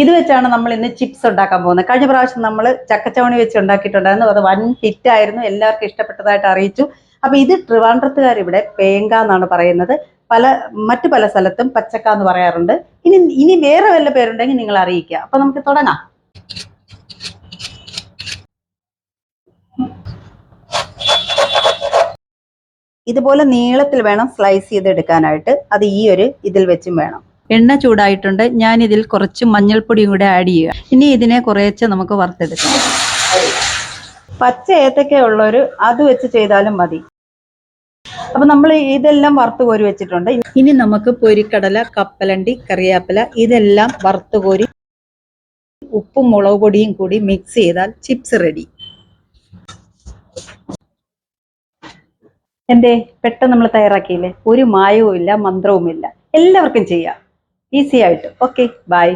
ഇത് വെച്ചാണ് നമ്മൾ ഇന്ന് ചിപ്സ് ഉണ്ടാക്കാൻ പോകുന്നത്. കഴിഞ്ഞ പ്രാവശ്യം നമ്മൾ ചക്കച്ചവണി വെച്ച് ഉണ്ടാക്കിയിട്ടുണ്ടായിരുന്നു. അത് വൻ ഹിറ്റ് ആയിരുന്നു, എല്ലാവർക്കും ഇഷ്ടപ്പെട്ടതായിട്ട് അറിയിച്ചു. അപ്പൊ ഇത് ട്രിവാൻഡ്രത്തുകാർ ഇവിടെ പേങ്ക എന്നാണ് പറയുന്നത്. മറ്റു പല സ്ഥലത്തും പച്ചക്ക എന്ന് പറയാറുണ്ട്. ഇനി വേറെ വല്ല പേരുണ്ടെങ്കിൽ നിങ്ങൾ അറിയിക്കുക. അപ്പൊ നമുക്ക് തുടങ്ങാം. ഇതുപോലെ നീളത്തിൽ വേണം സ്ലൈസ് ചെയ്തെടുക്കാനായിട്ട്. അത് ഈ ഒരു ഇതിൽ വെച്ചും വേണം. എണ്ണ ചൂടായിട്ടുണ്ട്. ഞാൻ ഇതിൽ കുറച്ച് മഞ്ഞൾപ്പൊടിയും കൂടെ ആഡ് ചെയ്യുക. ഇനി ഇതിനെ കുറേശ്ശെ നമുക്ക് വറുത്തെടുക്കാം. പച്ച ഏത്തക്ക ഉള്ളൊരു അത് വെച്ച് ചെയ്താലും മതി. അപ്പൊ നമ്മൾ ഇതെല്ലാം വറുത്ത് കോരി വെച്ചിട്ടുണ്ട്. ഇനി നമുക്ക് പൊരിക്കടല, കപ്പലണ്ടി, കറിവേപ്പില ഇതെല്ലാം വറുത്ത് കോരി ഉപ്പും മുളക് പൊടിയും കൂടി മിക്സ് ചെയ്താൽ ചിപ്സ് റെഡി. എന്തേ പെട്ടെന്ന് നമ്മൾ തയ്യാറാക്കിയില്ലേ? ഒരു മായവും ഇല്ല, മന്ത്രവുമില്ല. എല്ലാവർക്കും ചെയ്യാം, ഈസി ആയിട്ട്. Okay, by.